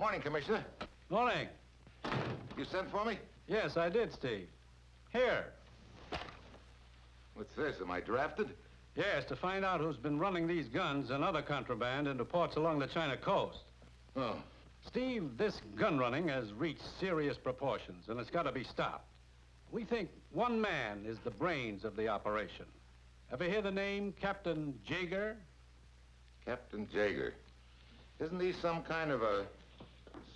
Morning, Commissioner. Morning. You sent for me? Yes, I did, Steve. Here. What's this? Am I drafted? Yes, to find out who's been running these guns and other contraband into ports along the China coast. Oh. Steve, this gun running has reached serious proportions, and it's got to be stopped. We think one man is the brains of the operation. Ever hear the name Captain Jaeger? Captain Jaeger. Isn't he some kind of a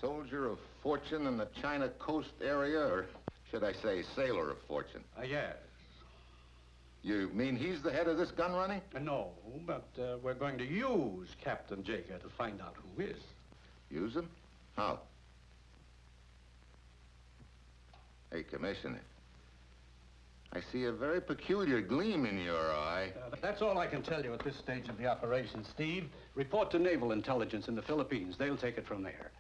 soldier of fortune in the China coast area, or should I say sailor of fortune? Yes. You mean he's the head of this gun running? No, but we're going to use Captain Jaeger to find out who is. Use him? How? Hey, Commissioner, I see a very peculiar gleam in your eye. That's all I can tell you at this stage of the operation, Steve. Report to Naval Intelligence in the Philippines. They'll take it from there.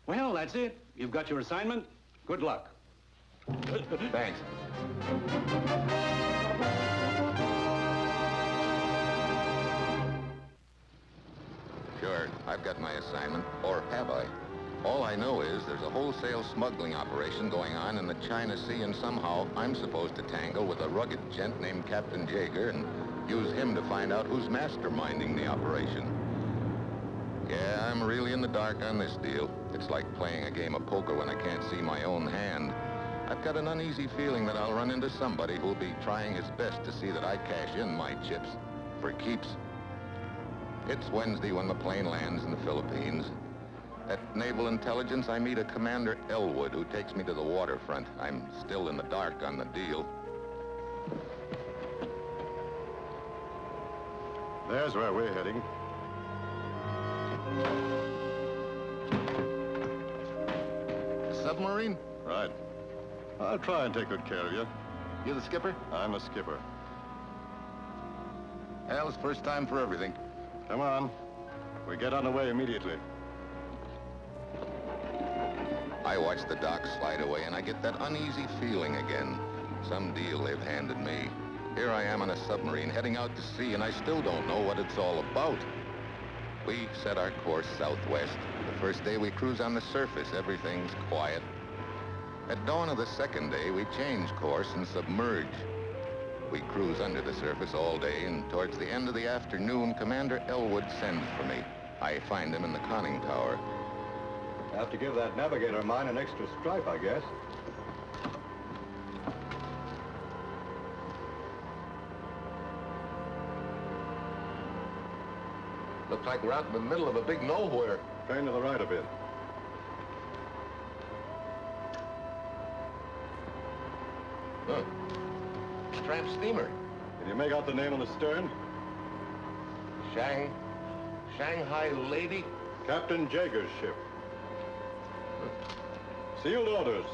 Well, that's it. You've got your assignment. Good luck. Thanks. Sure, I've got my assignment, or have I? All I know is there's a wholesale smuggling operation going on in the China Sea, and somehow I'm supposed to tangle with a rugged gent named Captain Jaeger and use him to find out who's masterminding the operation. Yeah, I'm really in the dark on this deal. It's like playing a game of poker when I can't see my own hand. I've got an uneasy feeling that I'll run into somebody who'll be trying his best to see that I cash in my chips for keeps. It's Wednesday when the plane lands in the Philippines. At Naval Intelligence, I meet a Commander Elwood who takes me to the waterfront. I'm still in the dark on the deal. There's where we're heading. Submarine? Right. I'll try and take good care of you. You the skipper? I'm the skipper. Well, it's first time for everything. Come on. We get on the way immediately. I watch the dock slide away, and I get that uneasy feeling again. Some deal they've handed me. Here I am on a submarine heading out to sea, and I still don't know what it's all about. We set our course southwest. The first day we cruise on the surface, everything's quiet. At dawn of the second day, we change course and submerge. We cruise under the surface all day, and towards the end of the afternoon, Commander Elwood sends for me. I find him in the conning tower. Have to give that navigator of mine an extra stripe, I guess. Looks like we're out in the middle of a big nowhere. Train to the right a bit. Huh. Tramp steamer. Can you make out the name on the stern? Shanghai Lady? Captain Jaeger's ship. Sealed orders.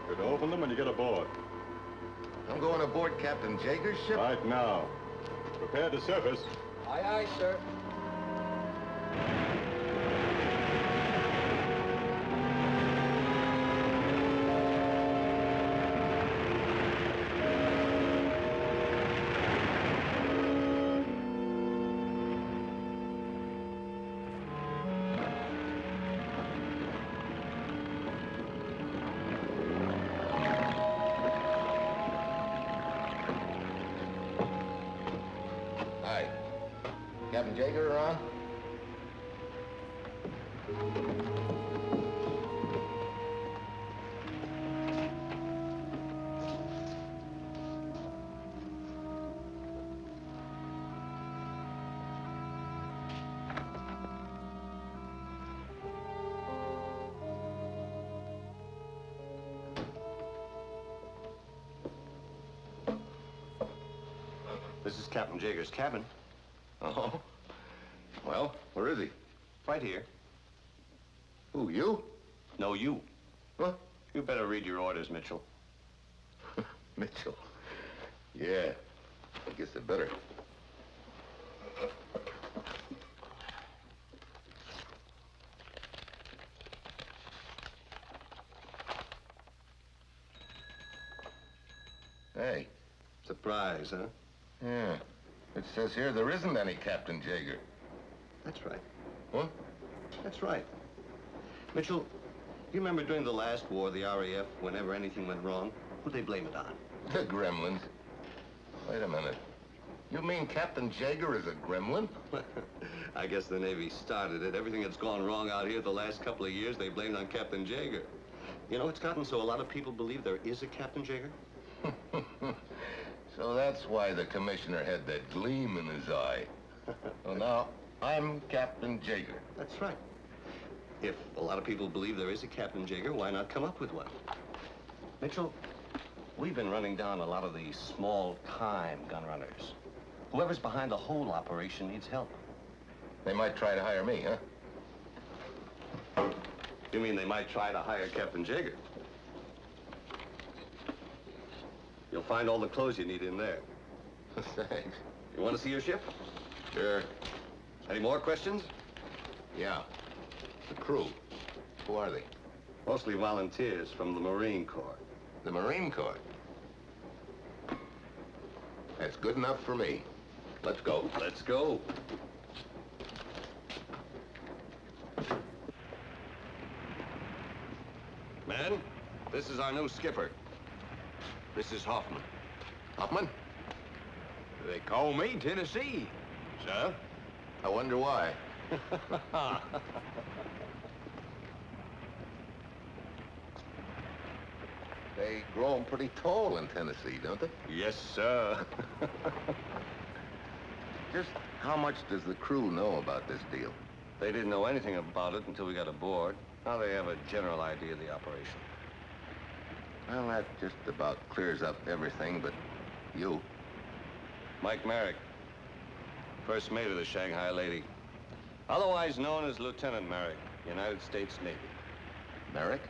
You're to open them when you get aboard. I'm going aboard Captain Jaeger's ship? Right now. Prepare to surface. Aye, aye, sir. Hi. Captain Jaeger around? This is Captain Jaeger's cabin. Oh. Well, where is he? Right here. Who, you? No, you. What? You better read your orders, Mitchell. Mitchell. Yeah, I guess I better. Hey. Surprise, huh? Yeah. It says here there isn't any Captain Jaeger. That's right. What? That's right. Mitchell, you remember during the last war, the RAF, whenever anything went wrong, who'd they blame it on? The gremlins. Wait a minute. You mean Captain Jaeger is a gremlin? I guess the Navy started it. Everything that's gone wrong out here the last couple of years, they blamed on Captain Jaeger. You know, it's gotten so a lot of people believe there is a Captain Jaeger. So that's why the commissioner had that gleam in his eye. Well, now, I'm Captain Jaeger. That's right. If a lot of people believe there is a Captain Jaeger, why not come up with one? Mitchell, we've been running down a lot of these small-time gun runners. Whoever's behind the whole operation needs help. They might try to hire me, huh? You mean they might try to hire Captain Jaeger? You'll find all the clothes you need in there. Thanks. You want to see your ship? Sure. Any more questions? Yeah. The crew. Who are they? Mostly volunteers from the Marine Corps. The Marine Corps. That's good enough for me. Let's go. Let's go. Men, this is our new skipper. This is Hoffman. Hoffman? They call me Tennessee. Sir? I wonder why. They grow 'em pretty tall in Tennessee, don't they? Yes, sir. Just how much does the crew know about this deal? They didn't know anything about it until we got aboard. Now they have a general idea of the operation. Well, that just about clears up everything but you. Mike Merrick, first mate of the Shanghai Lady. Otherwise known as Lieutenant Merrick, United States Navy. Merrick?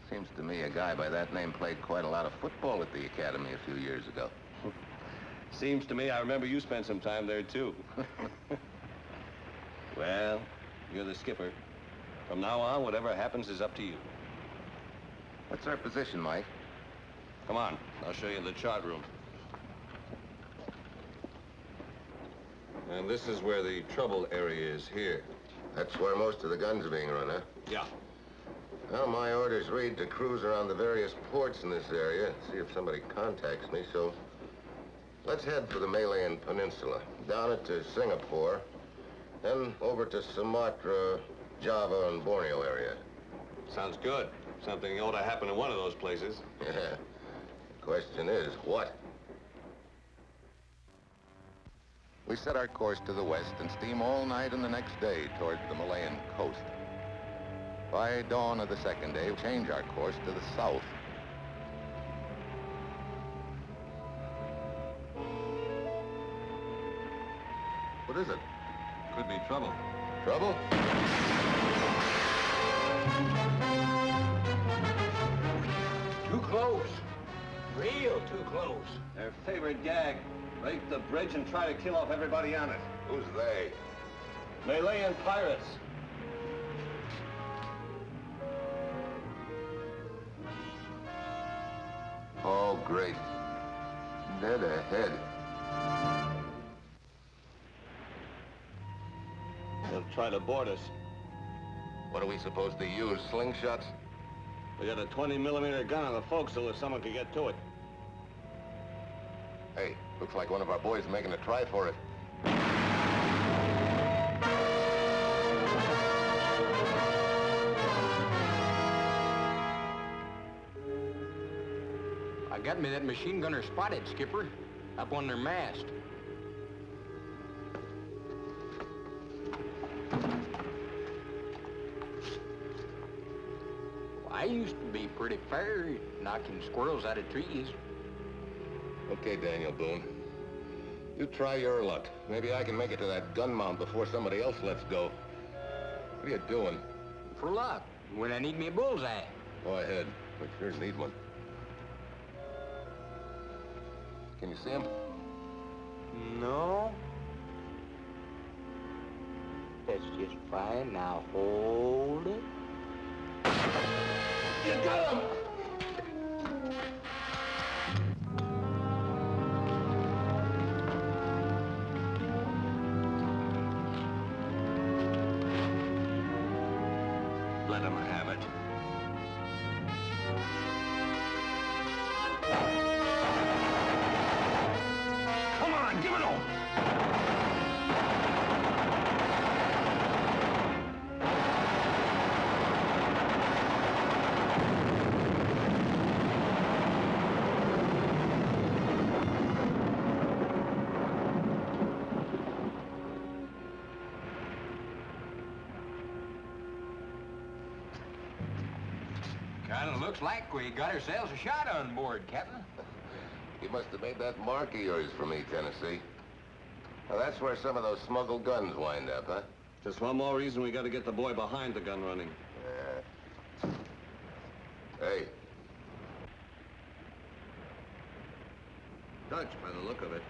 Seems to me a guy by that name played quite a lot of football at the academy a few years ago. Seems to me I remember you spent some time there, too. Well, you're the skipper. From now on, whatever happens is up to you. What's our position, Mike? Come on, I'll show you the chart room. And this is where the trouble area is here. That's where most of the guns are being run, huh? Yeah. Well, my orders read to cruise around the various ports in this area and see if somebody contacts me, so let's head for the Malayan Peninsula, down it to Singapore, then over to Sumatra, Java, and Borneo area. Sounds good. Something ought to happen in one of those places. Yeah. The question is, what? We set our course to the west and steam all night and the next day toward the Malayan coast. By dawn of the second day, we change our course to the south. What is it? Could be trouble. Trouble? Too close. Real too close. Their favorite gag. Break the bridge and try to kill off everybody on it. Who's they? Malayan pirates. Oh, great. Dead ahead. They'll try to board us. What are we supposed to use, slingshots? We got a 20-millimeter gun on the forecastle if someone could get to it. Hey, looks like one of our boys is making a try for it. I got me that machine gunner spotted, Skipper, up on their mast. I used to be pretty fair knocking squirrels out of trees. Okay, Daniel Boone. You try your luck. Maybe I can make it to that gun mount before somebody else lets go. What are you doing? For luck, when I need me a bullseye. Go ahead. We sure need one. Can you see him? No. That's just fine. Now hold it. You got him! Let him have it. Come on, give it over! Kinda looks like we got ourselves a shot on board, Captain. You must have made that mark of yours for me, Tennessee. Now, that's where some of those smuggled guns wind up, huh? Just one more reason we got to get the boy behind the gun running. Yeah. Hey, Dutch, by the look of it.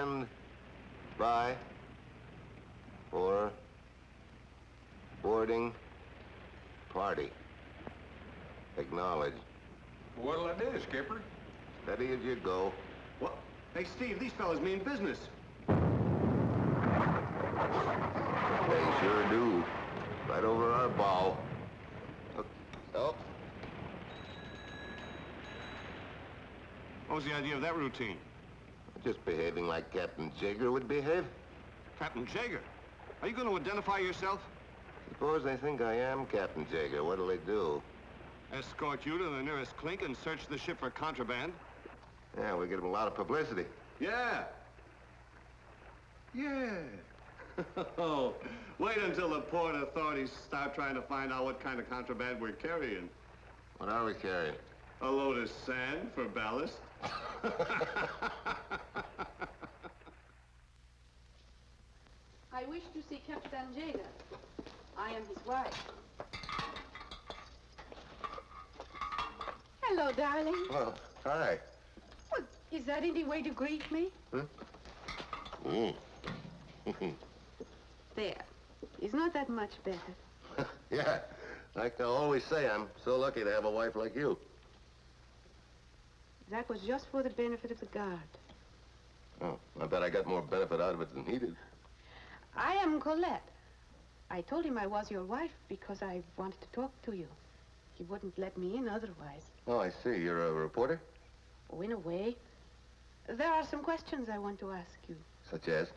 stand by for boarding party. Acknowledge. What'll I do, Skipper? Steady as you go. What? Hey, Steve, these fellas mean business. They sure do. Right over our bow. Oh. What was the idea of that routine? Just behaving like Captain Jaeger would behave. Captain Jaeger? Are you going to identify yourself? Suppose they think I am Captain Jaeger. What'll they do? Escort you to the nearest clink and search the ship for contraband? Yeah, we get them a lot of publicity. Yeah. Yeah. Oh, wait until the port authorities start trying to find out what kind of contraband we're carrying. What are we carrying? A load of sand for ballast. I wish to see Captain Jaeger. I am his wife. Hello, darling. Oh, hi. Well, is that any way to greet me? There. Is not that much better? Yeah, like I always say, I'm so lucky to have a wife like you. That was just for the benefit of the guard. Oh, I bet I got more benefit out of it than he did. I am Colette. I told him I was your wife because I wanted to talk to you. He wouldn't let me in otherwise. Oh, I see. You're a reporter? Oh, in a way. There are some questions I want to ask you. Such as?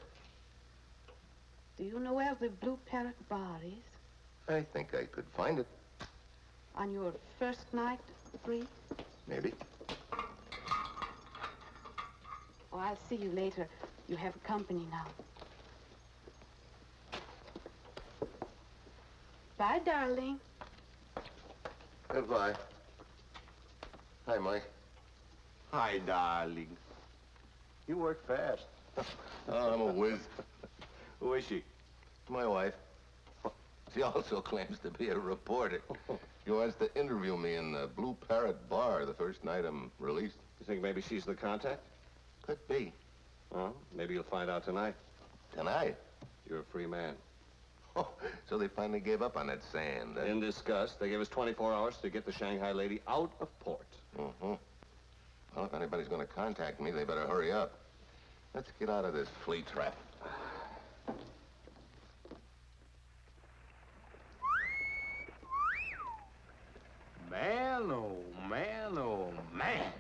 Do you know where the Blue Parrot bar is? I think I could find it. On your first night free? Maybe. Oh, I'll see you later. You have company now. Bye, darling. Goodbye. Hi, Mike. Hi, darling. You work fast. Oh, I'm a whiz. Who is she? My wife. She also claims to be a reporter. She wants to interview me in the Blue Parrot bar the first night I'm released. You think maybe she's the contact? Could be. Well, maybe you'll find out tonight. Tonight? You're a free man. Oh, so they finally gave up on that sand, huh? In disgust, they gave us 24 hours to get the Shanghai lady out of port. Mm-hmm. Well, if anybody's going to contact me, they better hurry up. Let's get out of this flea trap. Man, oh man, oh man.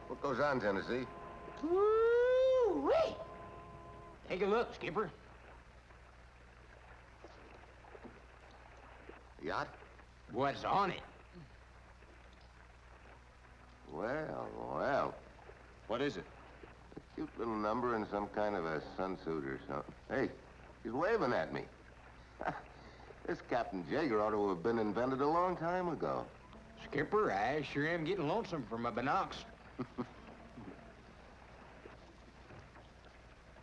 What goes on, Tennessee? Woo-wee! Take a look, Skipper. Yacht? What's on it? Well, well. What is it? A cute little number in some kind of a sunsuit or something. Hey, he's waving at me. This Captain Jaeger ought to have been invented a long time ago. Skipper, I sure am getting lonesome for my binocs.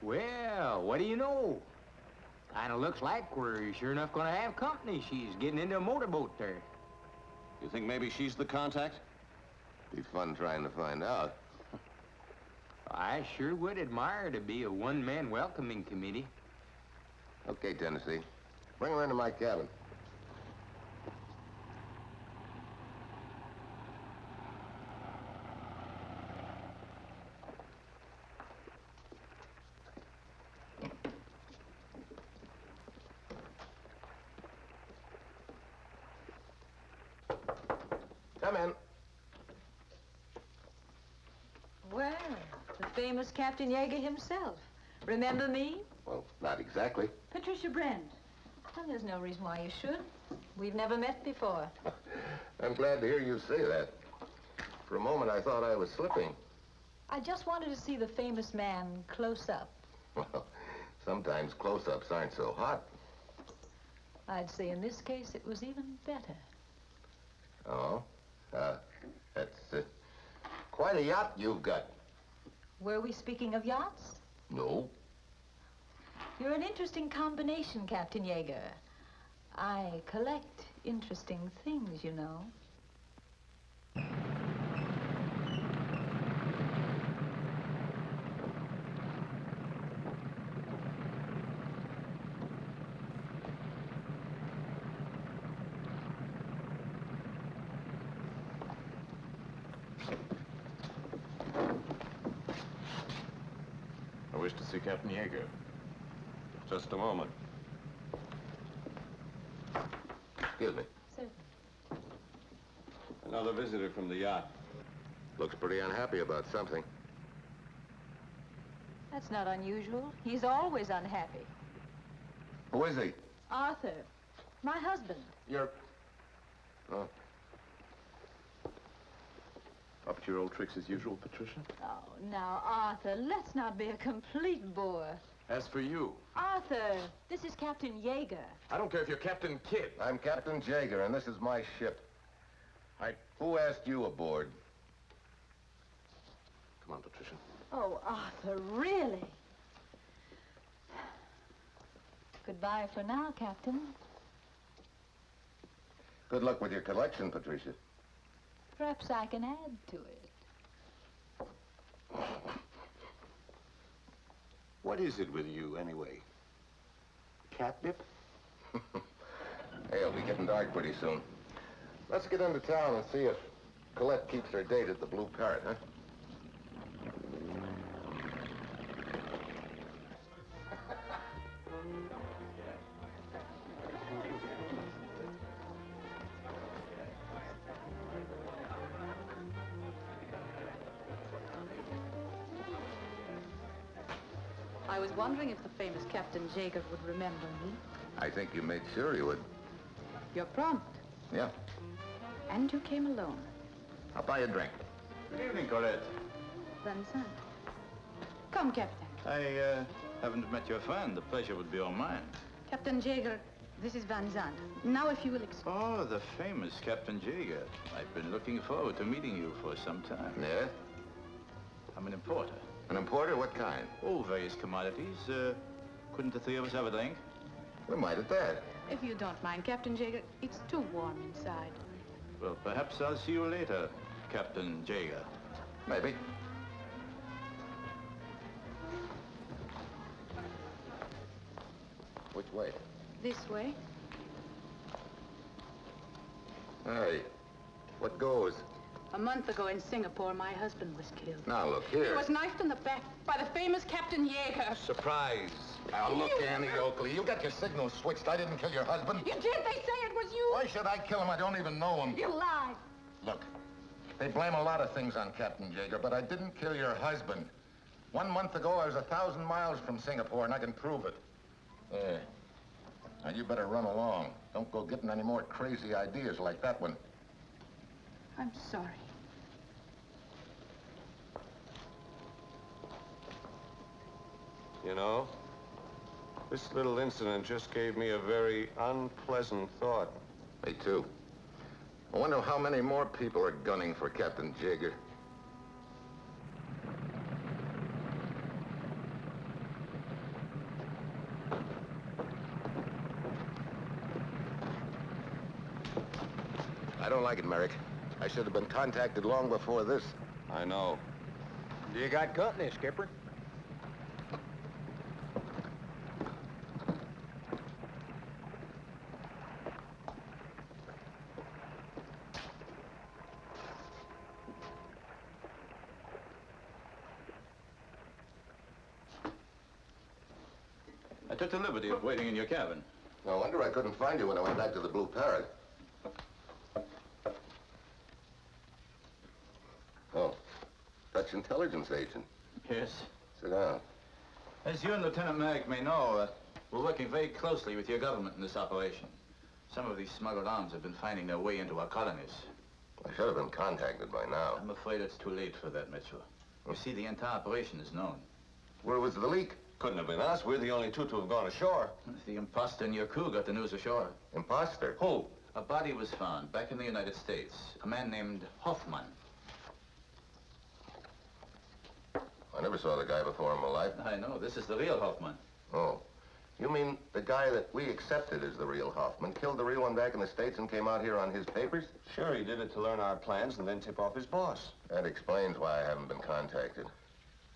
Well, what do you know? Kinda looks like we're sure enough gonna have company. She's getting into a motorboat there. You think maybe she's the contact? Be fun trying to find out. I sure would admire to be a one-man welcoming committee. Okay, Tennessee. Bring her into my cabin. famous Captain Yeager himself. Remember me? Well, not exactly. Patricia Brent. Well, there's no reason why you should. We've never met before. I'm glad to hear you say that. For a moment, I thought I was slipping. I just wanted to see the famous man close up. Well, sometimes close-ups aren't so hot. I'd say in this case it was even better. Oh? That's quite a yacht you've got. Were we speaking of yachts? No. You're an interesting combination, Captain Yeager. I collect interesting things, you know. I wish to see Captain Yeager. Just a moment. Excuse me. Certainly. Another visitor from the yacht. Looks pretty unhappy about something. That's not unusual. He's always unhappy. Who is he? Arthur, my husband. You're... Oh. Up to your old tricks as usual, Patricia? Oh, now, Arthur, let's not be a complete bore. As for you, Arthur, this is Captain Yeager. I don't care if you're Captain Kidd. I'm Captain Jaeger, and this is my ship. Who asked you aboard? Come on, Patricia. Oh, Arthur, really? Goodbye for now, Captain. Good luck with your collection, Patricia. Perhaps I can add to it. What is it with you, anyway? Catnip? Hey, it'll be getting dark pretty soon. Let's get into town and see if Colette keeps her date at the Blue Parrot, huh? I was wondering if the famous Captain Jaeger would remember me. I think you made sure he would. You're prompt. Yeah. And you came alone. I'll buy you a drink. Good evening, Colette. Van Sant. Come, Captain. I haven't met your friend. The pleasure would be all mine. Captain Jaeger, this is Van Sant. Now, if you will excuse... Oh, the famous Captain Jaeger. I've been looking forward to meeting you for some time. Yeah? I'm an importer. An importer? What kind? Oh, various commodities. Couldn't the three of us have a drink? We might at that. If you don't mind, Captain Jaeger, it's too warm inside. Well, perhaps I'll see you later, Captain Jaeger. Maybe. Which way? This way. Hey, what goes? A month ago in Singapore, my husband was killed. Now, look He here. was knifed in the back by the famous Captain Yeager. Surprise. Now, look, Annie Oakley, you got your signal switched. I didn't kill your husband. You did. They say it was you. Why should I kill him? I don't even know him. You lied. Look, they blame a lot of things on Captain Jaeger, but I didn't kill your husband. 1 month ago, I was 1,000 miles from Singapore, and I can prove it. Yeah. Now, you better run along. Don't go getting any more crazy ideas like that one. I'm sorry. You know, this little incident just gave me a very unpleasant thought. Me too. I wonder how many more people are gunning for Captain Jaeger. I don't like it, Merrick. I should have been contacted long before this. I know. You got company, Skipper. I took the liberty of waiting in your cabin. No wonder I couldn't find you when I went back to the Blue Parrot. Oh, Dutch intelligence agent. Yes. Sit down. As you and Lieutenant Merrick may know, we're working very closely with your government in this operation. Some of these smuggled arms have been finding their way into our colonies. I should have been contacted by now. I'm afraid it's too late for that, Mitchell. You see, the entire operation is known. Where was the leak? Couldn't have been us. We're the only two to have gone ashore. The imposter in your crew got the news ashore. Imposter? Who? A body was found back in the United States. A man named Hoffman. I never saw the guy before in my life. I know. This is the real Hoffman. Oh. You mean the guy that we accepted as the real Hoffman killed the real one back in the States and came out here on his papers? Sure, he did it to learn our plans and then tip off his boss. That explains why I haven't been contacted.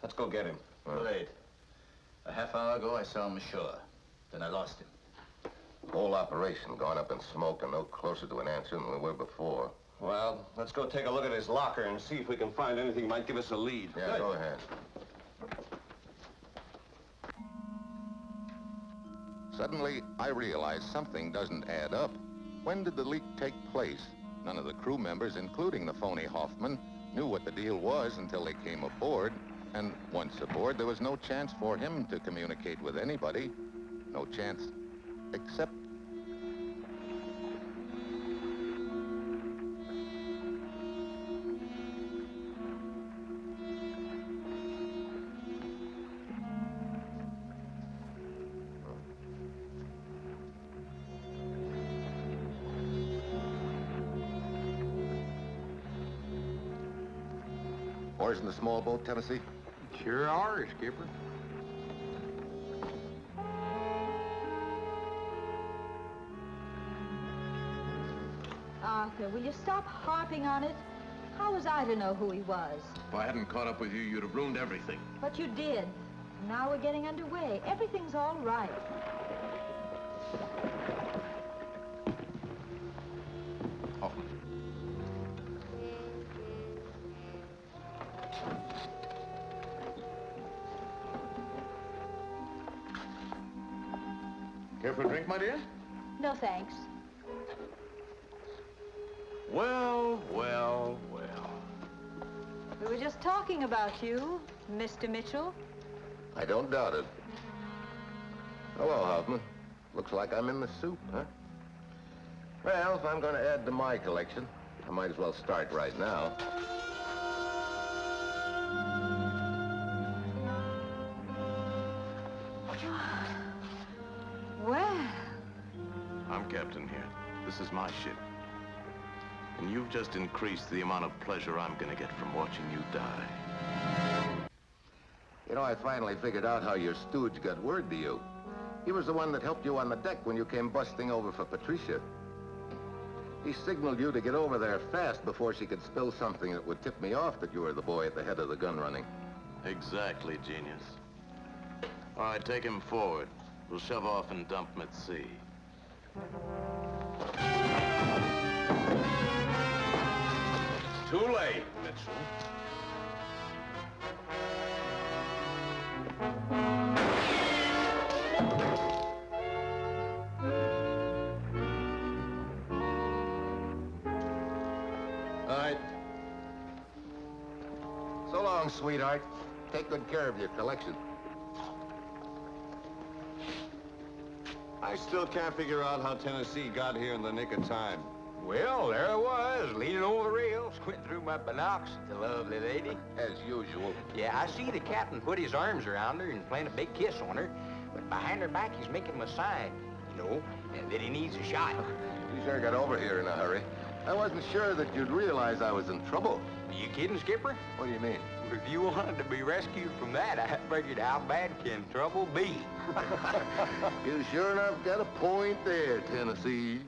Let's go get him. Late. A half hour ago, I saw him ashore. Then I lost him. Whole operation gone up in smoke and no closer to an answer than we were before. Well, let's go take a look at his locker and see if we can find anything that might give us a lead. Yeah, Good. go ahead. Suddenly, I realized something doesn't add up. When did the leak take place? None of the crew members, including the phony Hoffman, knew what the deal was until they came aboard. And once aboard, there was no chance for him to communicate with anybody. No chance except... Oars in the small boat, Tennessee? Sure are, Skipper. Arthur, will you stop harping on it? How was I to know who he was? If I hadn't caught up with you, you'd have ruined everything. But you did. Now we're getting underway. Everything's all right. Hoffman. Care for a drink, my dear? No, thanks. Well, well, well. We were just talking about you, Mr. Mitchell. I don't doubt it. Hello, Hoffman. Looks like I'm in the soup, huh? Well, if I'm going to add to my collection, I might as well start right now. Well, I'm captain here. This is my ship. And you've just increased the amount of pleasure I'm gonna get from watching you die. You know, I finally figured out how your stooge got word to you. He was the one that helped you on the deck when you came busting over for Patricia. He signaled you to get over there fast before she could spill something that would tip me off that you were the boy at the head of the gun running. Exactly, genius. All right, take him forward. We'll shove off and dump him at sea. Too late, Mitchell. All right. So long, sweetheart. Take good care of your collection. I still can't figure out how Tennessee got here in the nick of time. Well, there I was, leaning over the rail, squinting through my binocs at the lovely lady. As usual. Yeah, I see the captain put his arms around her and plant a big kiss on her, but behind her back he's making him a sign, you know, that he needs a shot. You sure got over here in a hurry. I wasn't sure that you'd realize I was in trouble. Are you kidding, Skipper? What do you mean? If you wanted to be rescued from that, I figured how bad can trouble be? You sure enough got a point there, Tennessee.